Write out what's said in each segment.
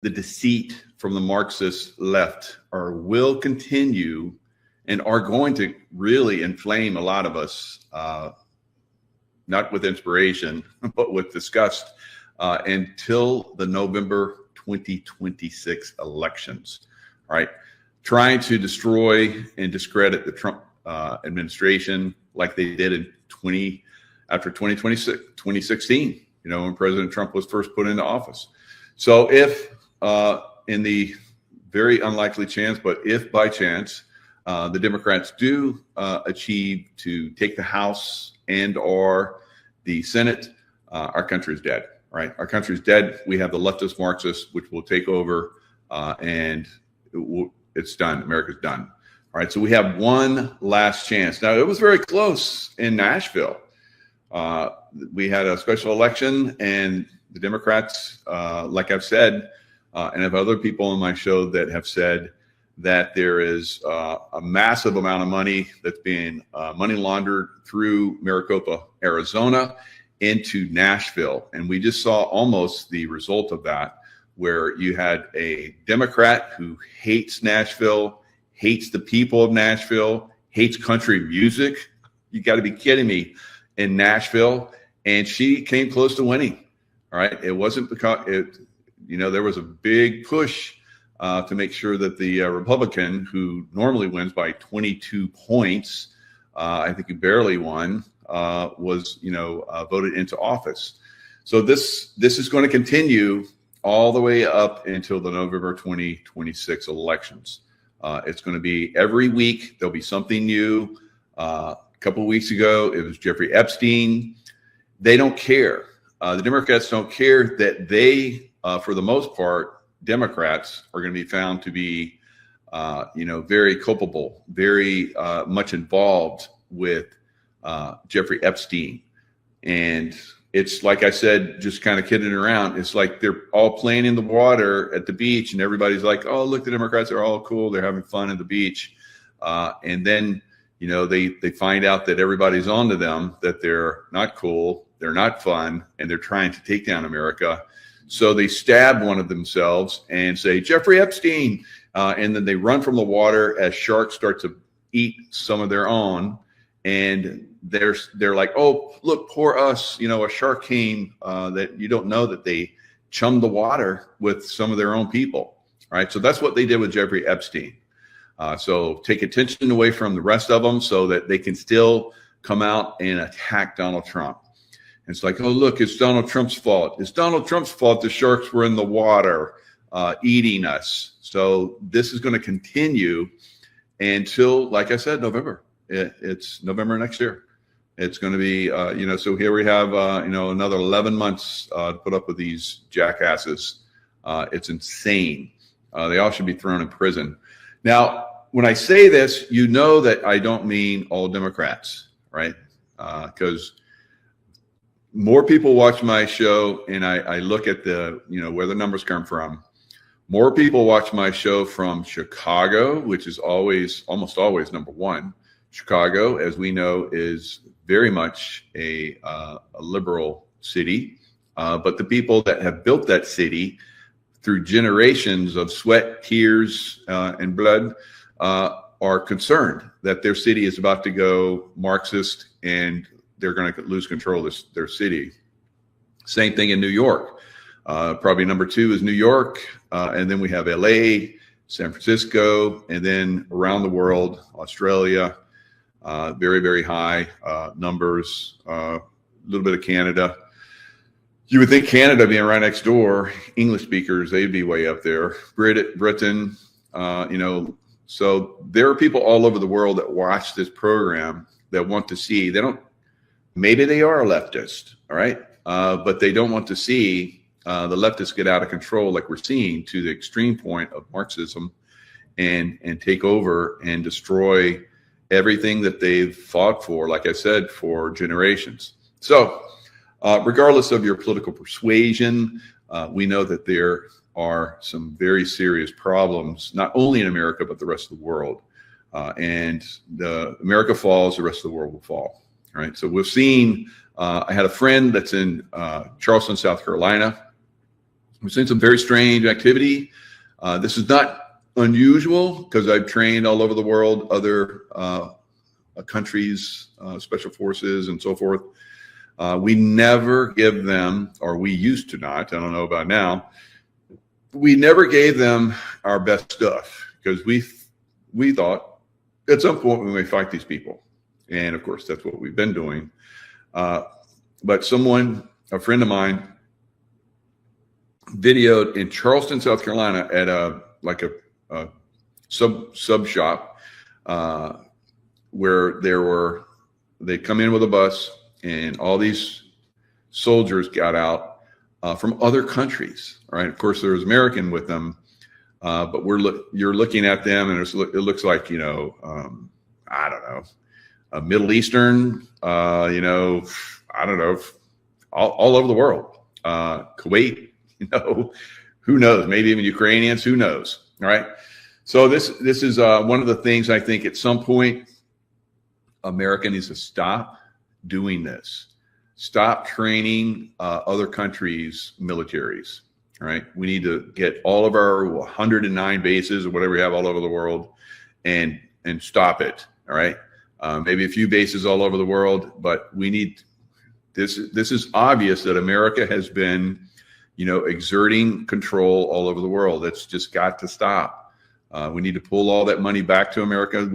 the deceit from the Marxist left will continue and are going to really inflame a lot of us, not with inspiration, but with disgust, until the November 2026 elections. All right, trying to destroy and discredit the Trump administration like they did after 2016, when President Trump was first put into office. So if in the very unlikely chance, but if by chance the Democrats do achieve to take the House and or the Senate, our country is dead, right? Our country is dead. We have the leftist Marxists, which will take over, and it's done. America's done. All right, so we have one last chance. Now, it was very close in Nashville. We had a special election, and the Democrats, like I've said, and I have other people on my show that have said that there is a massive amount of money that's being money laundered through Maricopa, Arizona, into Nashville. And we just saw almost the result of that, where you had a Democrat who hates Nashville, hates the people of Nashville, hates country music. You got to be kidding me, in Nashville. And she came close to winning. All right. It wasn't because there was a big push to make sure that the Republican, who normally wins by 22 points, I think he barely won, was voted into office. So this is going to continue all the way up until the November 2026 elections. It's going to be every week. There'll be something new. A couple of weeks ago, it was Jeffrey Epstein. They don't care. The Democrats don't care that they, for the most part, Democrats are going to be found to be, very culpable, very much involved with Jeffrey Epstein. And it's like I said, just kind of kidding around. It's like they're all playing in the water at the beach, and everybody's like, "Oh, look, the Democrats are all cool. They're having fun at the beach." And then, they find out that everybody's onto them, that they're not cool, they're not fun, and they're trying to take down America. So they stab one of themselves and say, "Jeffrey Epstein," and then they run from the water as sharks start to eat some of their own. And they're like, "Oh, look, poor us. A shark came," that you don't know that they chummed the water with some of their own people. All right. So that's what they did with Jeffrey Epstein. So take attention away from the rest of them so that they can still come out and attack Donald Trump. And it's like, "Oh, look, it's Donald Trump's fault. It's Donald Trump's fault the sharks were in the water eating us." So this is going to continue until, like I said, November. It's November next year. It's going to be, so here we have, another 11 months to put up with these jackasses. It's insane. They all should be thrown in prison. Now, when I say this, that I don't mean all Democrats, right? Because more people watch my show, and I look at where the numbers come from. More people watch my show from Chicago, which is almost always number one. Chicago, as we know, is very much a liberal city, but the people that have built that city through generations of sweat, tears, and blood are concerned that their city is about to go Marxist and they're going to lose control of their city. Same thing in New York. Probably number two is New York, and then we have LA, San Francisco, and then around the world, Australia. Very, very high numbers, a little bit of Canada. You would think Canada being right next door, English speakers, they'd be way up there. Britain, so there are people all over the world that watch this program that want to see, maybe they are a leftist, all right? But they don't want to see the leftists get out of control like we're seeing to the extreme point of Marxism and take over and destroy everything that they've fought for, like I said, for generations. So regardless of your political persuasion, we know that there are some very serious problems, not only in America, but the rest of the world. And America falls, the rest of the world will fall. All right. So we've seen, I had a friend that's in Charleston, South Carolina. We've seen some very strange activity. This is not unusual because I've trained all over the world, other countries, special forces and so forth. We never give them, or we used to not, I don't know about now, we never gave them our best stuff because we thought at some point we may fight these people. And of course, that's what we've been doing. But a friend of mine, videoed in Charleston, South Carolina at a sub shop where they come in with a bus and all these soldiers got out from other countries. Right? Of course, there was American with them, but you're looking at them and it looks like, I don't know, a Middle Eastern, I don't know, all over the world, Kuwait. Who knows? Maybe even Ukrainians. Who knows? All right. So this is one of the things I think at some point America needs to stop doing this. Stop training other countries' militaries. All right. We need to get all of our 109 bases or whatever we have all over the world and stop it. All right. Maybe a few bases all over the world, but we need this. This is obvious that America has been exerting control all over the world. That's just got to stop. We need to pull all that money back to America.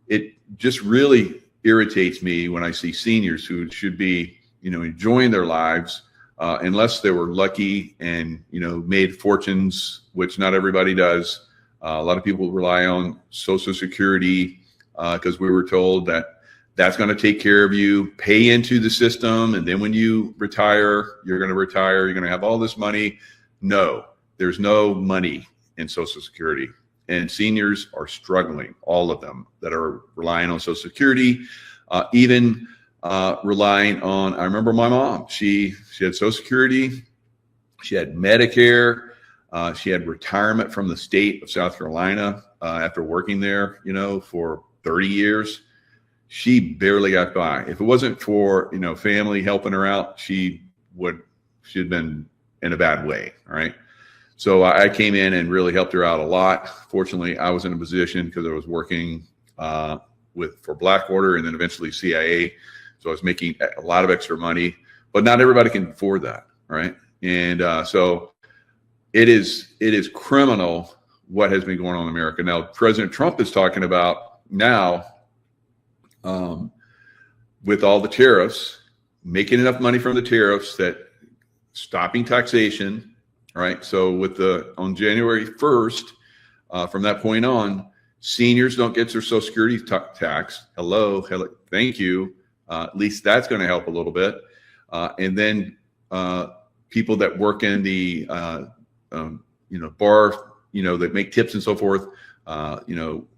It just really irritates me when I see seniors who should be, enjoying their lives, unless they were lucky and, made fortunes, which not everybody does. A lot of people rely on Social Security because we were told that that's going to take care of you, pay into the system, and then when you retire, you're going to have all this money. No, there's no money in Social Security. And seniors are struggling, all of them that are relying on Social Security, even relying on, I remember my mom, she had Social Security, she had Medicare, she had retirement from the state of South Carolina after working there, for 30 years. She barely got by. If it wasn't for, family helping her out, she'd been in a bad way. All right. So I came in and really helped her out a lot. Fortunately, I was in a position because I was working for Blackwater and then eventually CIA. So I was making a lot of extra money, but not everybody can afford that. Right. And so it is criminal what has been going on in America. Now, President Trump is talking about now, with all the tariffs, making enough money from the tariffs that stopping taxation, right? So on January 1st, from that point on, seniors don't get their Social Security tax. Hello, thank you. At least that's going to help a little bit. And then people that work in the bar, that make tips and so forth,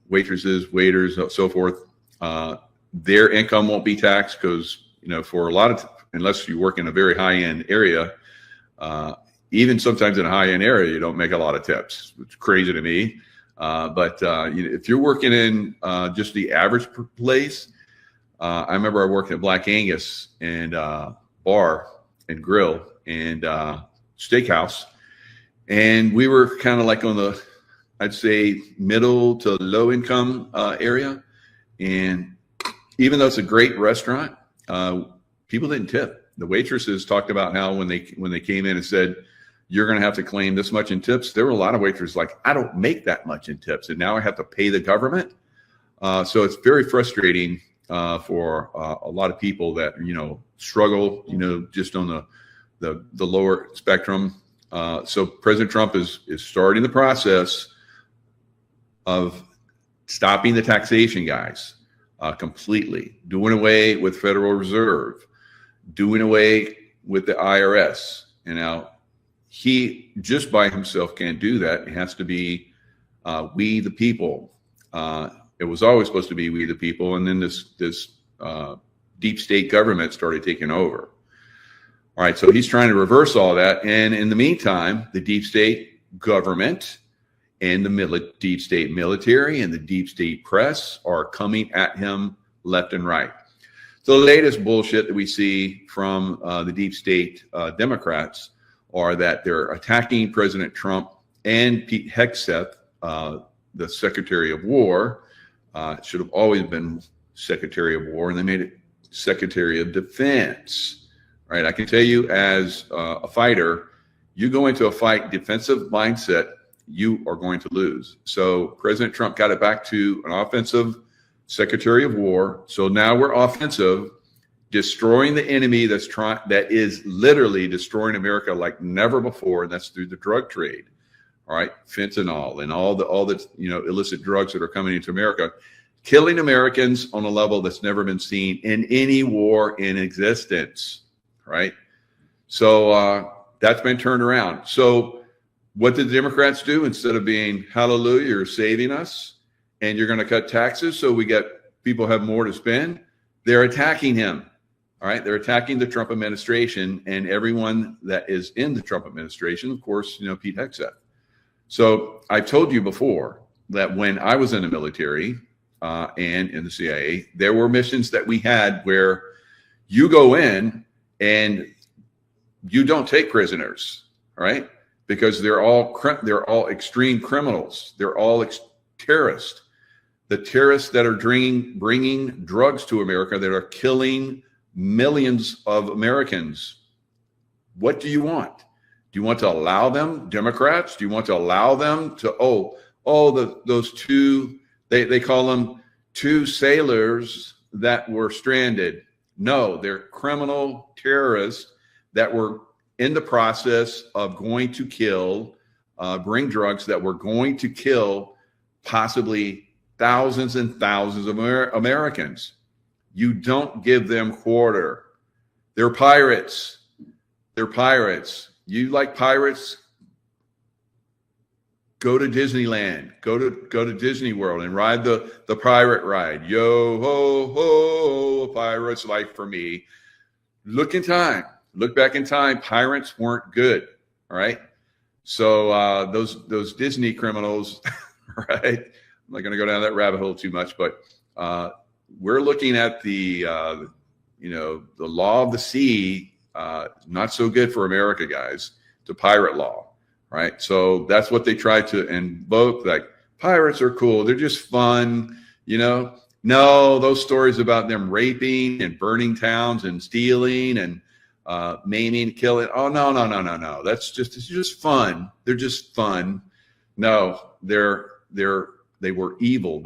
waitresses, waiters, so forth. Their income won't be taxed because, for a lot of, unless you work in a very high-end area, even sometimes in a high-end area, you don't make a lot of tips. It's crazy to me. But if you're working in just the average place, I remember I worked at Black Angus and bar and grill and steakhouse, and we were kind of like on the, I'd say, middle to low income area. And even though it's a great restaurant, people didn't tip. The waitresses talked about how when they came in and said, you're going to have to claim this much in tips, there were a lot of waitresses like, I don't make that much in tips, and now I have to pay the government. So it's very frustrating for a lot of people that, struggle, just on the lower spectrum. So President Trump is starting the process of stopping the taxation, guys. Completely, doing away with Federal Reserve, doing away with the IRS. And now he just by himself can't do that. It has to be we the people. It was always supposed to be we the people, and then this deep state government started taking over. All right, so he's trying to reverse all that, and in the meantime, the deep state government and the deep state military and the deep state press are coming at him left and right. So the latest bullshit that we see from the deep state Democrats are that they're attacking President Trump and Pete Hegseth, the Secretary of War. It should have always been Secretary of War, and they made it Secretary of Defense. Right? I can tell you, as a fighter, you go into a fight defensive mindset, you are going to lose. So President Trump got it back to an offensive Secretary of War. So now we're offensive, destroying the enemy that is literally destroying America like never before, and that's through the drug trade. All right, fentanyl and all the illicit drugs that are coming into America, killing Americans on a level that's never been seen in any war in existence. Right, so that's been turned around. So what did the Democrats do? Instead of being hallelujah, you're saving us, and you're going to cut taxes so we get people have more to spend, they're attacking him. All right, they're attacking the Trump administration and everyone that is in the Trump administration. Of course, Pete Hegseth. So I've told you before that when I was in the military and in the CIA, there were missions that we had where you go in and you don't take prisoners, right? Because they're all extreme criminals. They're all terrorists. The terrorists that are bringing drugs to America that are killing millions of Americans. What do you want? Do you want to allow them, Democrats? Do you want to allow them to, those two, they call them two sailors that were stranded. No, they're criminal terrorists that were in the process of going to bring drugs that were going to kill possibly thousands and thousands of Americans. You don't give them quarter. They're pirates. They're pirates. You like pirates? Go to Disneyland. Go to Disney World and ride the pirate ride. Yo ho ho, a pirate's life for me. Look back in time. Pirates weren't good. All right. So those Disney criminals, right? I'm not going to go down that rabbit hole too much, but we're looking at the law of the sea. Not so good for America, guys. It's a pirate law, right? So that's what they try to invoke. Like, pirates are cool. They're just fun, No, those stories about them raping and burning towns and stealing and maiming, killing. Oh, no. It's just fun. They're just fun. No, they were evil.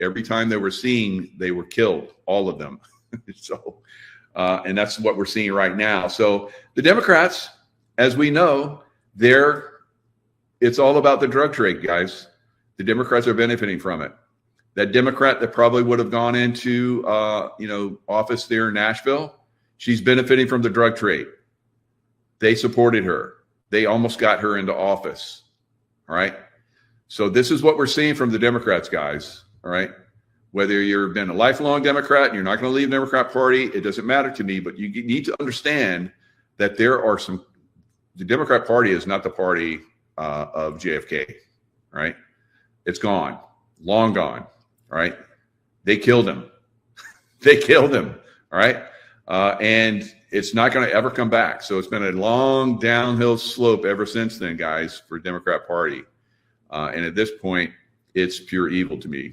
Every time they were seen, they were killed, all of them. So, and that's what we're seeing right now. So the Democrats, as we know, it's all about the drug trade, guys. The Democrats are benefiting from it. That Democrat that probably would have gone into, office there in Nashville, she's benefiting from the drug trade. They supported her. They almost got her into office. All right. So this is what we're seeing from the Democrats, guys. All right. Whether you've been a lifelong Democrat and you're not going to leave the Democrat Party, it doesn't matter to me. But you need to understand that the Democrat Party is not the party of JFK. Right. It's gone, long gone. All right. They killed him. They killed him. All right. And it's not going to ever come back. So it's been a long downhill slope ever since then, guys, for Democrat Party. And at this point, it's pure evil to me.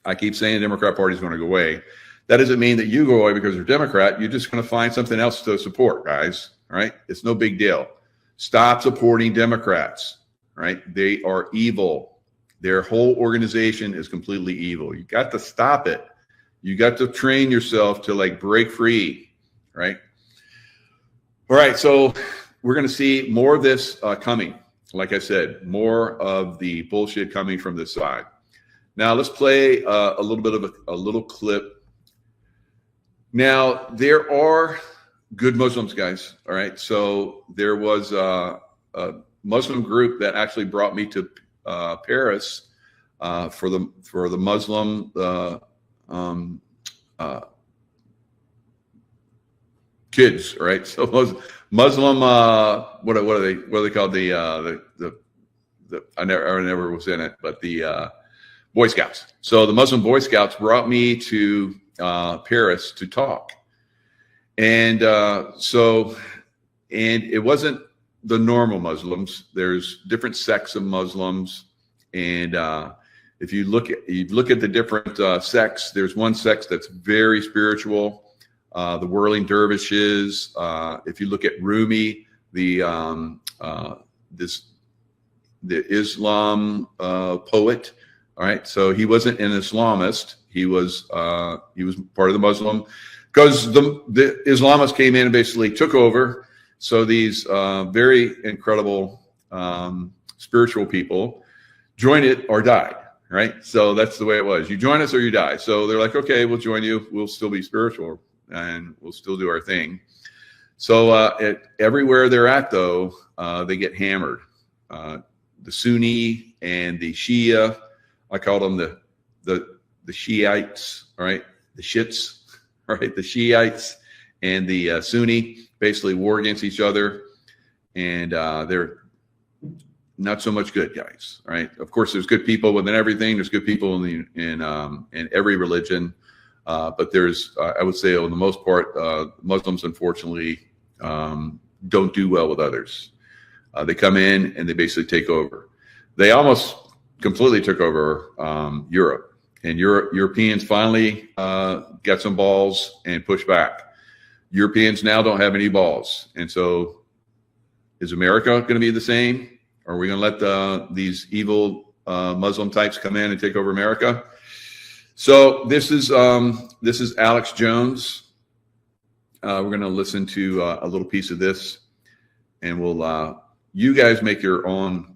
I keep saying the Democrat Party is going to go away. That doesn't mean that you go away because you're a Democrat. You're just going to find something else to support, guys. All right. It's no big deal. Stop supporting Democrats. Right. They are evil. Their whole organization is completely evil. You got to stop it. You got to train yourself to break free. Right. All right. So we're going to see more of this coming. Like I said, more of the bullshit coming from this side. Now let's play a little bit of a little clip. Now there are good Muslims, guys. All right. So there was a Muslim group that actually brought me to Paris for the Muslim kids. Right. So Muslim, what are they called? I never was in it, but the Boy Scouts. So the Muslim Boy Scouts brought me to Paris to talk, and it wasn't the normal Muslims. There's different sects of Muslims, and if you look at the different sects, there's one sect that's very spiritual, the whirling dervishes. If you look at Rumi, the Islam poet, all right. So he wasn't an Islamist. He was part of the Muslim, because the Islamists came in and basically took over. So these very incredible spiritual people join it or die. Right. So that's the way it was. You join us or you die. So they're like, okay, we'll join you. We'll still be spiritual and we'll still do our thing. So everywhere they're at, though, they get hammered. The Sunni and the Shia, I call them the Shiites, all right? The Shits, all right? The Shiites and the Sunni basically war against each other. And they're not so much good guys, right? Of course, there's good people within everything. There's good people in every religion, but there's, I would say, on the most part, Muslims unfortunately don't do well with others. They come in and they basically take over. They almost completely took over Europe, and Europeans finally got some balls and pushed back. Europeans now don't have any balls, and so is America going to be the same? Are we going to let these evil Muslim types come in and take over America? So this is Alex Jones. We're going to listen to a little piece of this, and we'll you guys make your own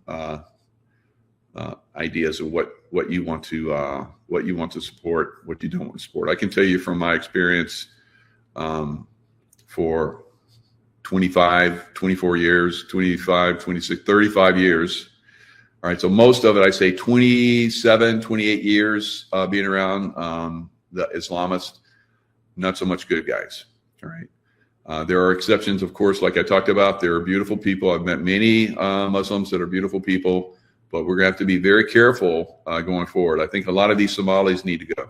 ideas of what you want to support, what you don't want to support. I can tell you from my experience for 25, 24 years, 25, 26, 35 years. All right. So most of it, I say 27, 28 years being around the Islamists, not so much good guys. All right. There are exceptions, of course, like I talked about. There are beautiful people. I've met many Muslims that are beautiful people, but we're going to have to be very careful going forward. I think a lot of these Somalis need to go.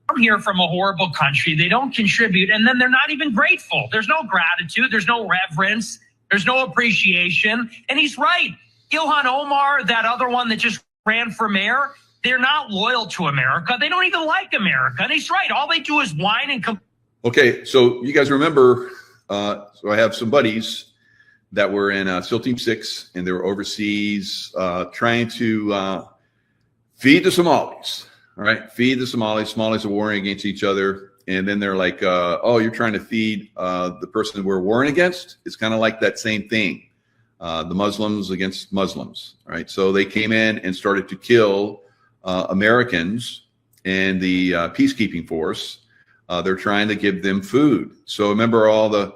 Come here from a horrible country. They don't contribute, and then they're not even grateful. There's no gratitude. There's no reverence. There's no appreciation. And he's right. Ilhan Omar, that other one that just ran for mayor, they're not loyal to America. They don't even like America. And he's right. All they do is whine and complain. Okay, so you guys remember, so I have some buddies that were in SEAL Team 6, and they were overseas trying to feed the Somalis. All right, feed the Somalis. Somalis are warring against each other. And then they're like, oh, you're trying to feed the person we're warring against? It's kind of like that same thing, the Muslims against Muslims. All right, so they came in and started to kill Americans and the peacekeeping force. They're trying to give them food. So remember all the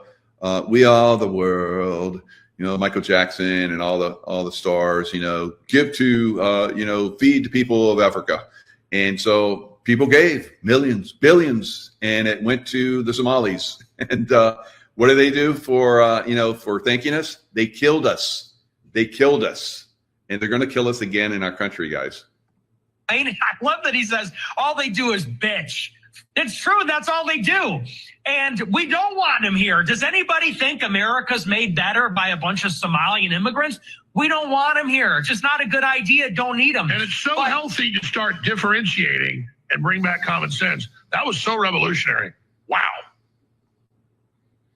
We Are the World, you know, Michael Jackson and all the stars, you know, give to, you know, feed the people of Africa. And so people gave millions, billions, and it went to the Somalis. And what do they do for, you know, for thanking us? They killed us. They killed us. And they're going to kill us again in our country, guys. I love that he says all they do is bitch. It's true. That's all they do. And we don't want them here. Does anybody think America's made better by a bunch of Somalian immigrants? We don't want them here. It's just not a good idea. Don't need them. And it's so healthy to start differentiating and bring back common sense. That was so revolutionary. Wow.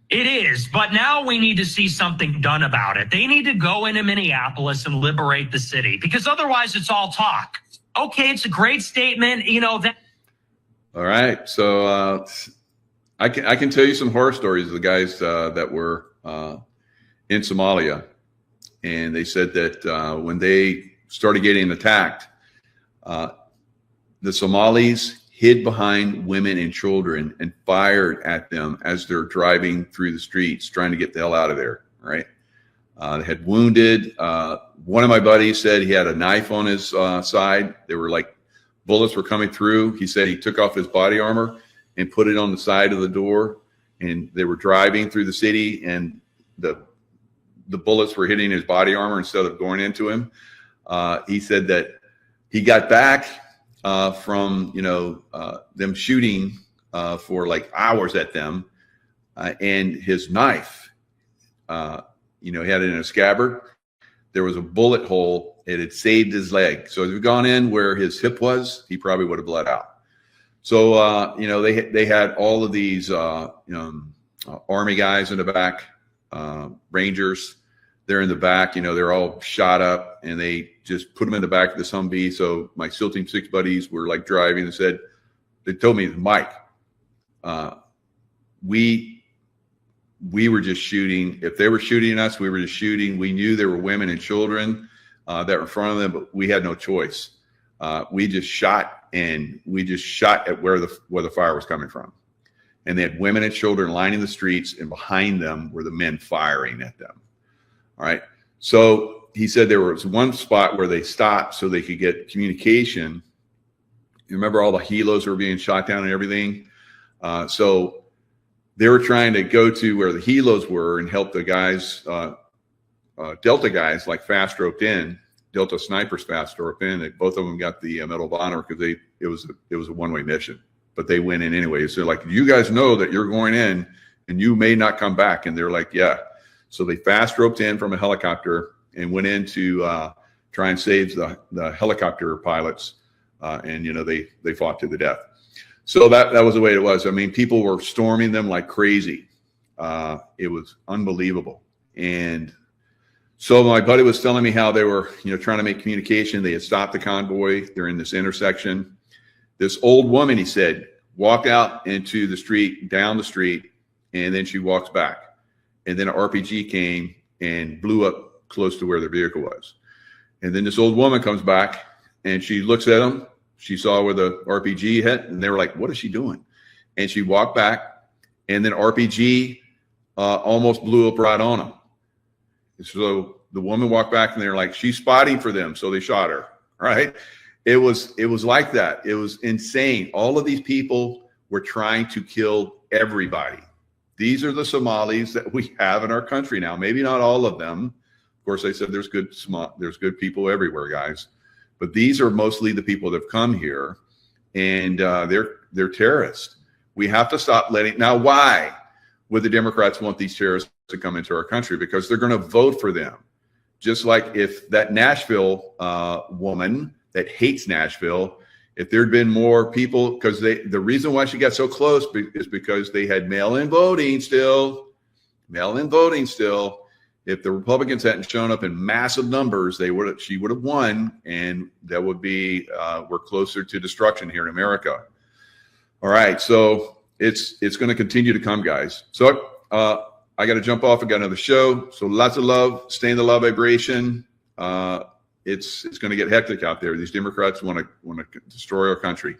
It is. But now we need to see something done about it. They need to go into Minneapolis and liberate the city, because otherwise it's all talk. Okay, it's a great statement. You know, that. All right. So I can tell you some horror stories of the guys that were in Somalia. And they said that when they started getting attacked, the Somalis hid behind women and children and fired at them as they're driving through the streets, trying to get the hell out of there. Right? They had wounded. One of my buddies said he had a knife on his side. They were like, bullets were coming through. He said he took off his body armor and put it on the side of the door, and they were driving through the city, and the bullets were hitting his body armor instead of going into him. He said that he got back from, you know, them shooting for like hours at them, and his knife, he had it in a scabbard. There was a bullet hole. It had saved his leg. So if he'd gone in where his hip was, he probably would have bled out. So, they had all of these Army guys in the back, Rangers. They're in the back, they're all shot up, and they just put them in the back of the Humvee. So my SEAL Team 6 buddies were like driving and they told me, Mike, we were just shooting. If they were shooting us, we were just shooting. We knew there were women and children that were in front of them, but we had no choice. We just shot at where the fire was coming from. And they had women and children lining the streets, and behind them were the men firing at them. All right. So he said there was one spot where they stopped so they could get communication. You remember all the helos were being shot down and everything? So they were trying to go to where the helos were and help the guys, Delta guys, like fast roped in. Delta snipers fast roped in. Both of them got the Medal of Honor because it was a one-way mission, but they went in anyway. So like, you guys know that you're going in and you may not come back. And they're like, yeah. So they fast roped in from a helicopter and went in to try and save the helicopter pilots. And they fought to the death. So that was the way it was. I mean, people were storming them like crazy. It was unbelievable. And so my buddy was telling me how they were, trying to make communication. They had stopped the convoy. They're in this intersection. This old woman, he said, walked out into the street, down the street, and then she walks back. And then an RPG came and blew up close to where their vehicle was. And then this old woman comes back and she looks at them. She saw where the RPG hit, and they were like, what is she doing? And she walked back, and then RPG almost blew up right on them. So the woman walked back, and they were like, she's spotting for them. So they shot her, right? It was like that. It was insane. All of these people were trying to kill everybody. These are the Somalis that we have in our country now. Maybe not all of them. Of course, I said there's good people everywhere, guys. But these are mostly the people that have come here, and they're terrorists. We have to stop letting. Now, why would the Democrats want these terrorists to come into our country? Because they're going to vote for them. Just like if that Nashville woman that hates Nashville, if there'd been more people, because the reason why she got so close is because they had mail-in voting still. If the Republicans hadn't shown up in massive numbers, she would have won, and that would be we're closer to destruction here in America. All right, so it's going to continue to come, guys. So I got to jump off. I got another show. So lots of love. Stay in the love vibration. It's going to get hectic out there. These Democrats want to destroy our country.